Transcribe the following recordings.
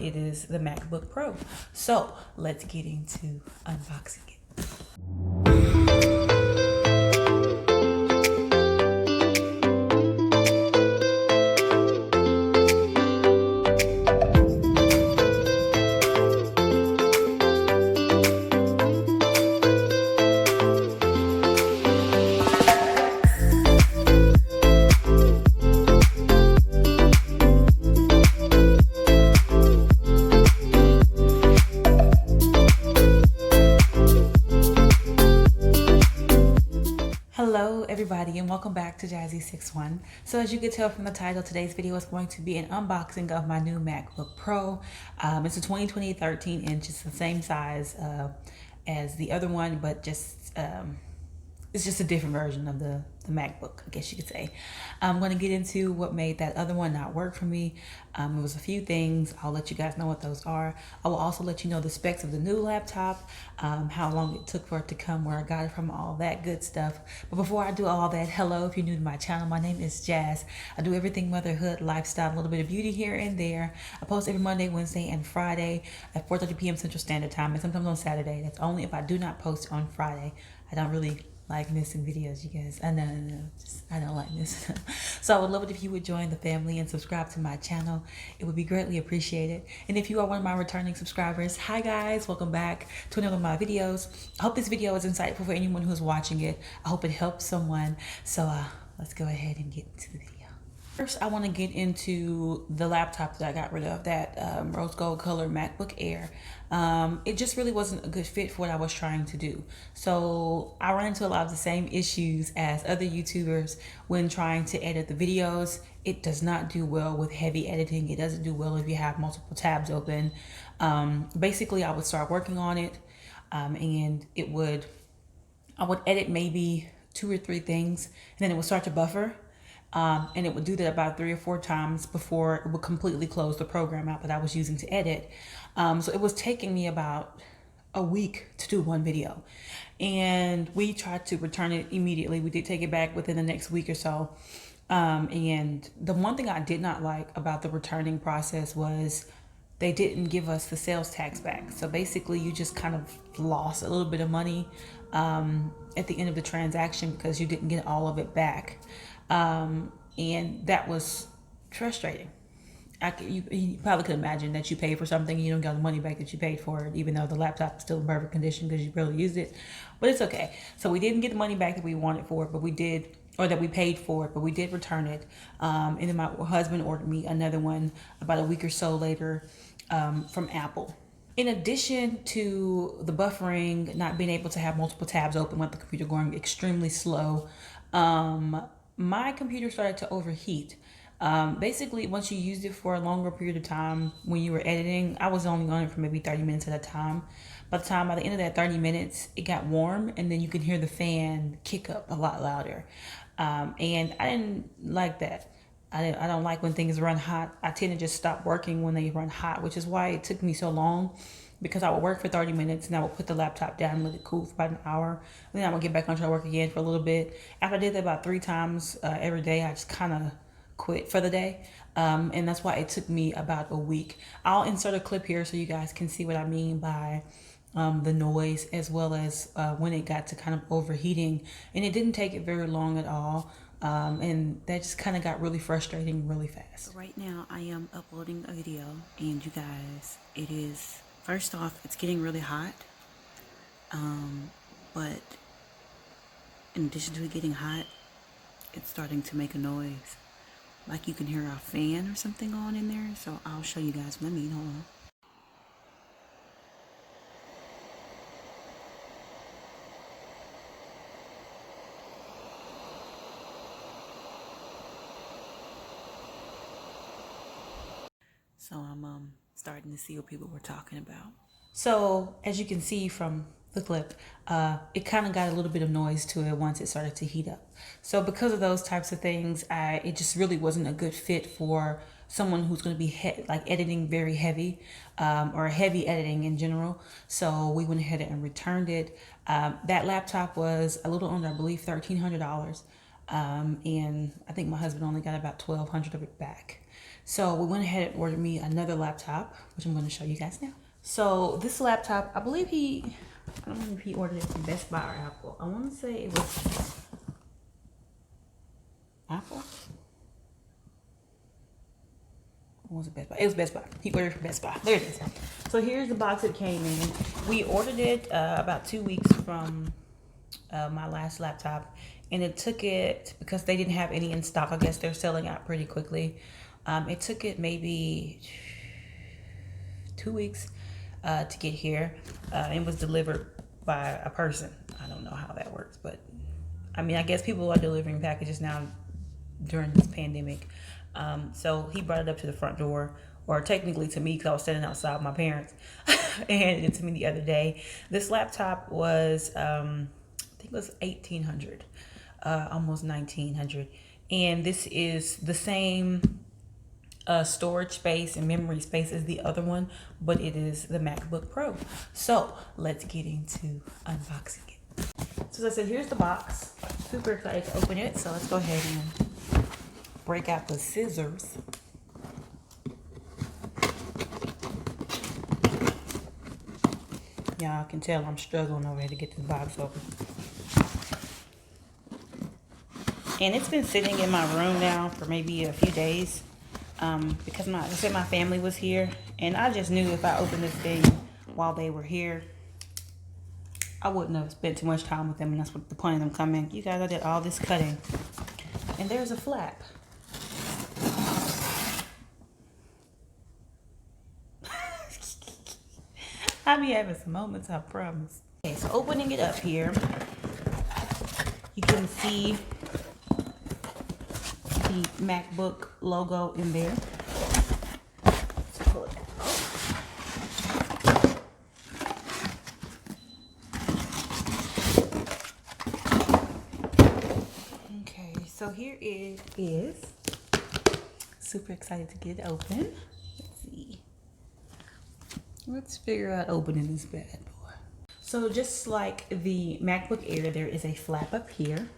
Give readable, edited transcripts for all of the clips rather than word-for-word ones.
It is the MacBook Pro. So let's get into unboxing it. Hello everybody and welcome back to Jazzy61. So as you can tell from the title, today's video is going to be an unboxing of my new MacBook Pro. It's a 2020 13 inch. It's the same size as the other one, but just it's just a different version of the MacBook, I guess you could say. I'm going to get into what made that other one not work for me. It was a few things. I'll let you guys know what those are. I will also let you know the specs of the new laptop, how long it took for it to come, where I got it from, all that good stuff. But before I do all that, hello, if you're new to my channel, my name is Jazz. I do everything motherhood, lifestyle, a little bit of beauty here and there. I post every Monday, Wednesday, and Friday at 4:30 p.m. Central Standard Time, and sometimes on Saturday. That's only if I do not post on Friday. I don't really like missing videos, you guys. I don't like missing them. So I would love it if you would join the family and subscribe to my channel. It would be greatly appreciated. And if you are one of my returning subscribers, hi guys, welcome back to another of my videos. I hope this video is insightful for anyone who's watching it. I hope it helps someone. So let's go ahead and get into the video. First, I want to get into the laptop that I got rid of, that rose gold color MacBook Air. It just really wasn't a good fit for what I was trying to do. So I ran into a lot of the same issues as other YouTubers when trying to edit the videos. It does not do well with heavy editing. It doesn't do well if you have multiple tabs open. Basically, I would start working on it and I would edit maybe 2 or 3 things, and then it would start to buffer. And it would do that about 3 or 4 times before it would completely close the program out that I was using to edit. So it was taking me about a week to do one video, and we tried to return it immediately. We did take it back within the next week or so. And the one thing I did not like about the returning process was they didn't give us the sales tax back. So basically you just kind of lost a little bit of money at the end of the transaction because you didn't get all of it back. And that was frustrating. You probably could imagine that you pay for something and you don't get the money back that you paid for it, even though the laptop is still in perfect condition because you barely used it. But it's okay. So we didn't get the money back that we wanted for it, but we did, or that we paid for it, but we did return it. And then my husband ordered me another one about a week or so later from Apple. In addition to the buffering, not being able to have multiple tabs open with the computer going extremely slow, my computer started to overheat. Basically, once you used it for a longer period of time when you were editing, I was only on it for maybe 30 minutes at a time. By the end of that 30 minutes, it got warm, and then you could hear the fan kick up a lot louder. And I didn't like that. I don't like when things run hot. I tend to just stop working when they run hot, which is why it took me so long, because I would work for 30 minutes and I would put the laptop down and let it cool for about an hour. And then I would get back on, try to work again for a little bit. After I did that about 3 times every day, I just kind of quit for the day. And that's why it took me about a week. I'll insert a clip here so you guys can see what I mean by the noise, as well as when it got to kind of overheating. And it didn't take it very long at all. And that just kind of got really frustrating really fast. So right now I am uploading a video, and you guys, it is, first off, it's getting really hot. But in addition to it getting hot, it's starting to make a noise. Like you can hear a fan or something on in there. So I'll show you guys what I mean. Hold on. So I'm starting to see what people were talking about. So as you can see from the clip, it kind of got a little bit of noise to it once it started to heat up. So because of those types of things, it just really wasn't a good fit for someone who's going to be like editing very heavy, or heavy editing in general. So we went ahead and returned it. That laptop was a little under, I believe, $1,300. And I think my husband only got about $1,200 of it back. So we went ahead and ordered me another laptop, which I'm going to show you guys now. So this laptop, I believe I don't know if he ordered it from Best Buy or Apple. I want to say it was Apple. Or was it Best Buy? It was Best Buy. He ordered from Best Buy. There it is. So here's the box it came in. We ordered it about 2 weeks from my last laptop, and it took it, because they didn't have any in stock, I guess they're selling out pretty quickly. It took it maybe 2 weeks to get here. It was delivered by a person. I don't know how that works, but I mean, I guess people are delivering packages now during this pandemic. So he brought it up to the front door, or technically to me, because I was standing outside with my parents, and handed it to me the other day. This laptop was, I think it was $1,800, almost $1,900. And this is the same storage space and memory space as the other one, but it is the MacBook Pro. So let's get into unboxing it. So as I said, here's the box. Super excited to open it. So let's go ahead and break out the scissors. Y'all can tell I'm struggling over here to get this box open. And it's been sitting in my room now for maybe a few days. Because I said my family was here, and I just knew if I opened this thing while they were here, I wouldn't have spent too much time with them, and that's what the point of them coming. You guys, I did all this cutting, and there's a flap. I'll be having some moments, I promise. Okay, so opening it up here, you can see the MacBook logo in there. Let's pull it out. Okay, so here it is. Super excited to get it open. Let's see. Let's figure out opening this bad boy. So just like the MacBook Air, there is a flap up here.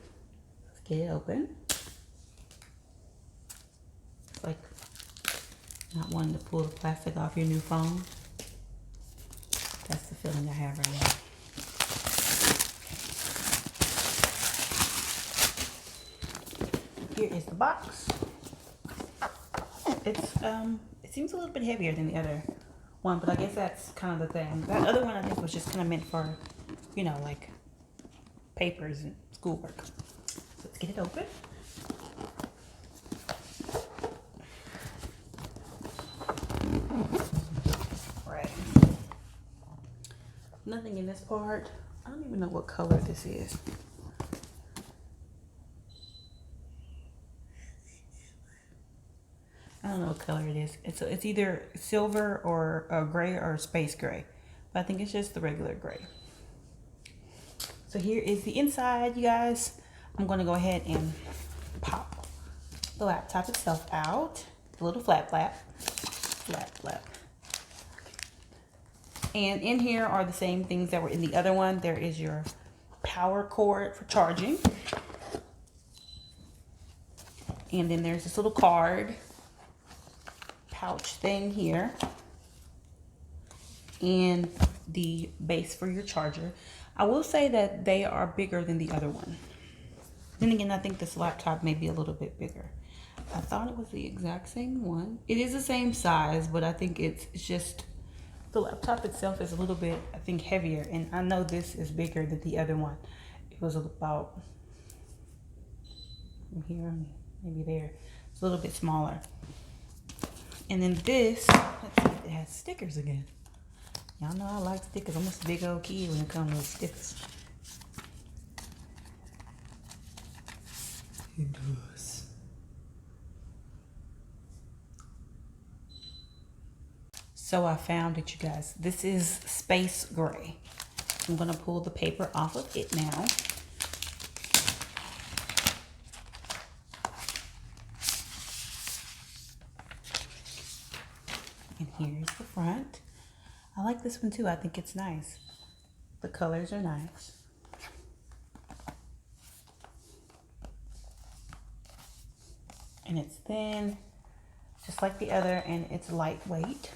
Let's get it open. Like not wanting to pull the plastic off your new phone. That's the feeling I have right now. Here is the box. It seems a little bit heavier than the other one, but I guess that's kind of the thing. That other one I think was just kind of meant for, you know, like papers and schoolwork. So let's get it open. Right. Nothing in this part. I don't even know what color this is. I don't know what color it is. It's either silver or gray or space gray. But I think it's just the regular gray. So here is the inside, you guys. I'm going to go ahead and pop the laptop itself out. The little flap. And in here are the same things that were in the other one. There is your power cord for charging. And then there's this little card pouch thing here. And the base for your charger. I will say that they are bigger than the other one. Then again, I think this laptop may be a little bit bigger. I thought it was the exact same one. It is the same size, but I think it's just the laptop itself is a little bit, I think, heavier. And I know this is bigger than the other one. It was about from here, maybe there. It's a little bit smaller. And then this, let's see if it has stickers again. Y'all know I like stickers. I'm just a big old kid when it comes with stickers. It does. So I found it, you guys. This is space gray. I'm gonna pull the paper off of it now. And here's the front. I like this one too. I think it's nice. The colors are nice. And it's thin. just like the other, and it's lightweight.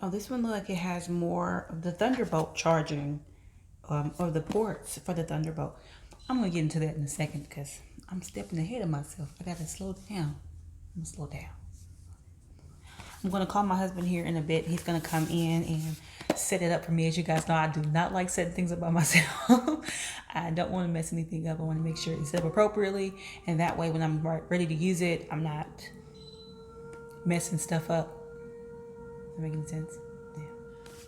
Oh, this one looks like it has more of the Thunderbolt charging, or the ports for the Thunderbolt. I'm gonna get into that in a second because I'm stepping ahead of myself. I gotta slow down. I'm gonna slow down. I'm gonna call my husband here in a bit. He's gonna come in and set it up for me. As you guys know, I do not like setting things up by myself. I don't want to mess anything up. I want to make sure it's set up appropriately, and that way when I'm ready to use it, I'm not messing stuff up. Does that make any sense? Yeah.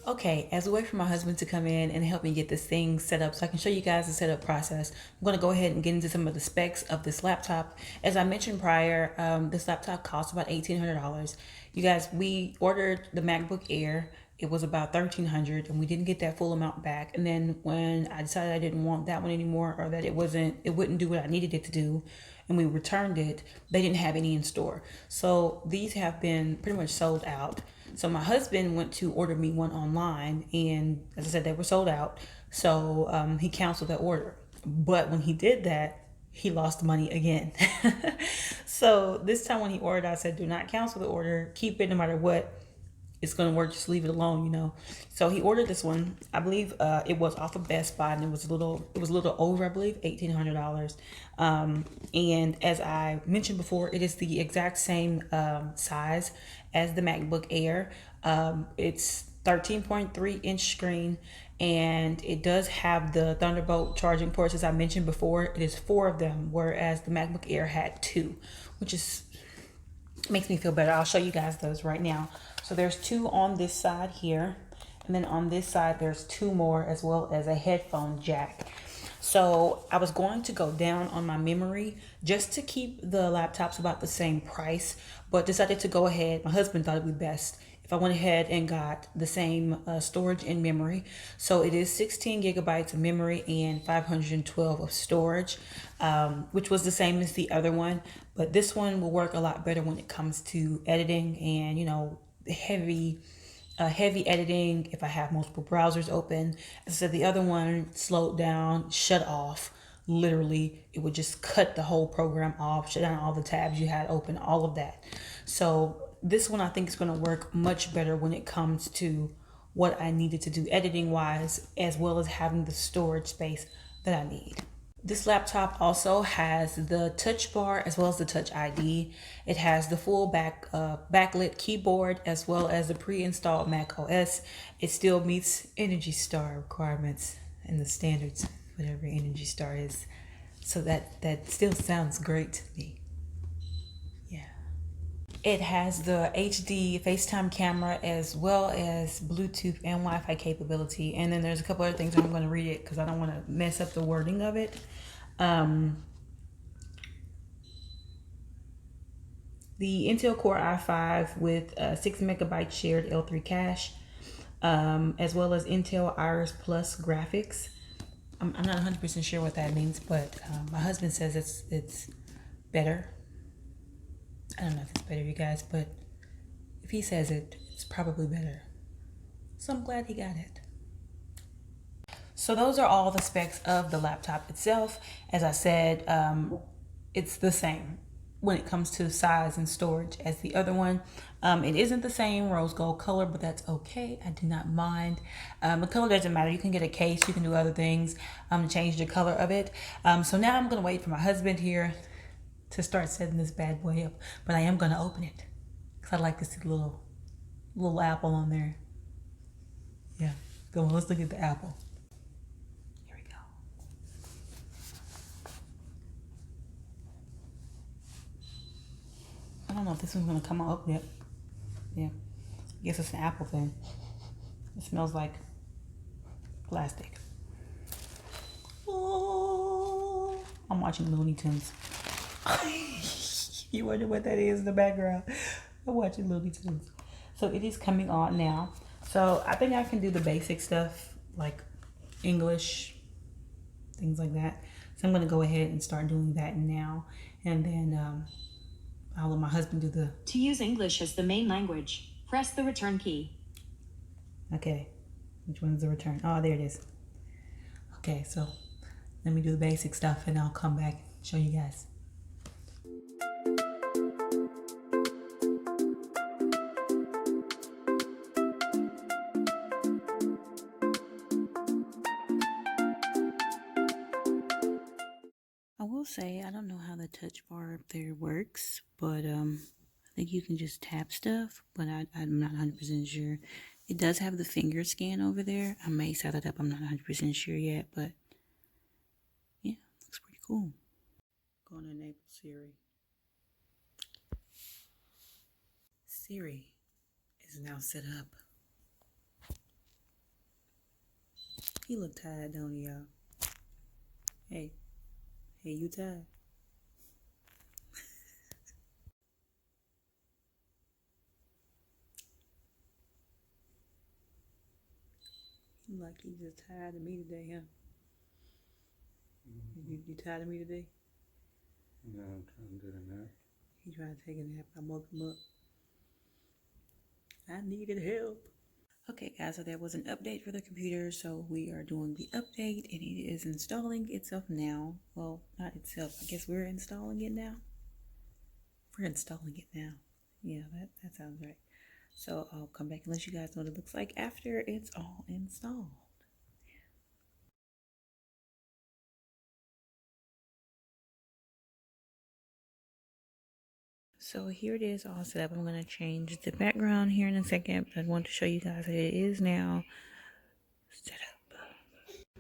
Okay, as a way for my husband to come in and help me get this thing set up so I can show you guys the setup process, I'm going to go ahead and get into some of the specs of this laptop. As I mentioned prior, this laptop costs about $1,800. You guys, we ordered the MacBook Air. It was about $1,300 and we didn't get that full amount back. And then when I decided I didn't want that one anymore, or that it wouldn't do what I needed it to do, and we returned it, they didn't have any in store. So these have been pretty much sold out. So my husband went to order me one online, and as I said, they were sold out. So he canceled that order. But when he did that, he lost money again. So this time when he ordered, I said, do not cancel the order. Keep it no matter what. It's going to work. Just leave it alone, you know. So he ordered this one. I believe it was off of Best Buy, and it was a little over, I believe, $1,800. And as I mentioned before, it is the exact same size as the MacBook Air. It's 13.3 inch screen, and it does have the Thunderbolt charging ports. As I mentioned before, it is 4 of them, whereas the MacBook Air had 2, which makes me feel better. I'll show you guys those right now. So there's 2 on this side here, and then on this side there's 2 more, as well as a headphone jack. So I was going to go down on my memory just to keep the laptops about the same price, but decided to go ahead. My husband thought it would be best if I went ahead and got the same storage and memory. So it is 16 gigabytes of memory and 512 of storage, which was the same as the other one. But this one will work a lot better when it comes to editing and, you know, heavy editing. If I have multiple browsers open, as I said, the other one slowed down, shut off. Literally, it would just cut the whole program off, shut down all the tabs you had open, all of that. So this one I think is going to work much better when it comes to what I needed to do editing wise, as well as having the storage space that I need. This laptop also has the Touchbar as well as the Touch ID. It has the full backlit keyboard as well as the pre-installed Mac OS. It still meets Energy Star requirements and the standards, whatever Energy Star is. So that still sounds great to me. Yeah. It has the HD FaceTime camera as well as Bluetooth and Wi-Fi capability. And then there's a couple other things. I'm going to read it because I don't want to mess up the wording of it. The Intel Core i5 with 6 megabyte shared L3 cache, as well as Intel Iris Plus graphics. I'm not 100% sure what that means, but my husband says it's better. I don't know if it's better, you guys, but if he says it, it's probably better. So I'm glad he got it. So those are all the specs of the laptop itself. As I said, it's the same when it comes to size and storage as the other one. It isn't the same rose gold color, but that's okay. I do not mind. The color doesn't matter. You can get a case. You can do other things to change the color of it. So now I'm going to wait for my husband here to start setting this bad boy up. But I am going to open it because I like to see the little apple on there. Yeah. Go on. Let's look at the apple. I don't know if this one's gonna come up yet. Yeah, I guess it's an apple thing. It smells like plastic. Oh, I'm watching Looney Tunes. You wonder what that is in the background? I'm watching Looney Tunes. So it is coming on now. So I think I can do the basic stuff like English, things like that. So I'm gonna go ahead and start doing that now, and then I'll let my husband do the... To use English as the main language, press the return key. Okay, which one's the return? Oh, there it is. Okay, so let me do the basic stuff and I'll come back and show you guys. will say I don't know how the touch bar up there works, but I think you can just tap stuff, but I'm not 100% sure. It does have the finger scan over there. I may set it up. I'm not 100% sure yet, but yeah, looks pretty cool. Going to enable Siri. Siri is now set up. He look tired, don't he, y'all? Hey, you tired? Like he just tired of me today, huh? You tired of me today? No, I'm trying to do a nap. He tried to take a nap. I woke him up. I needed help. Okay, guys, so there was an update for the computer, so we are doing the update, and it is installing itself now. Well, not itself. I guess we're installing it now. We're installing it now. Yeah, that sounds right. So I'll come back and let you guys know what it looks like after it's all installed. So here it is all set up. I'm going to change the background here in a second, but I want to show you guys that it is now set up.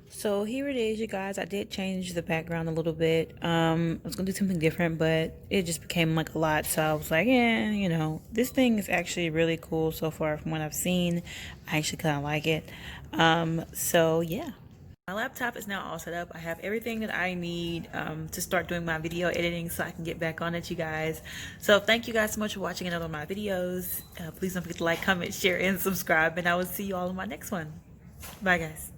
So here it is, you guys. I did change the background a little bit. I was going to do something different, but it just became like a lot. So I was like, yeah, you know, this thing is actually really cool so far from what I've seen. I actually kind of like it. So yeah. My laptop is now all set up. I have everything that I need to start doing my video editing so I can get back on it, you guys. So thank you guys so much for watching another of my videos. Please don't forget to like, comment, share, and subscribe. And I will see you all in my next one. Bye, guys.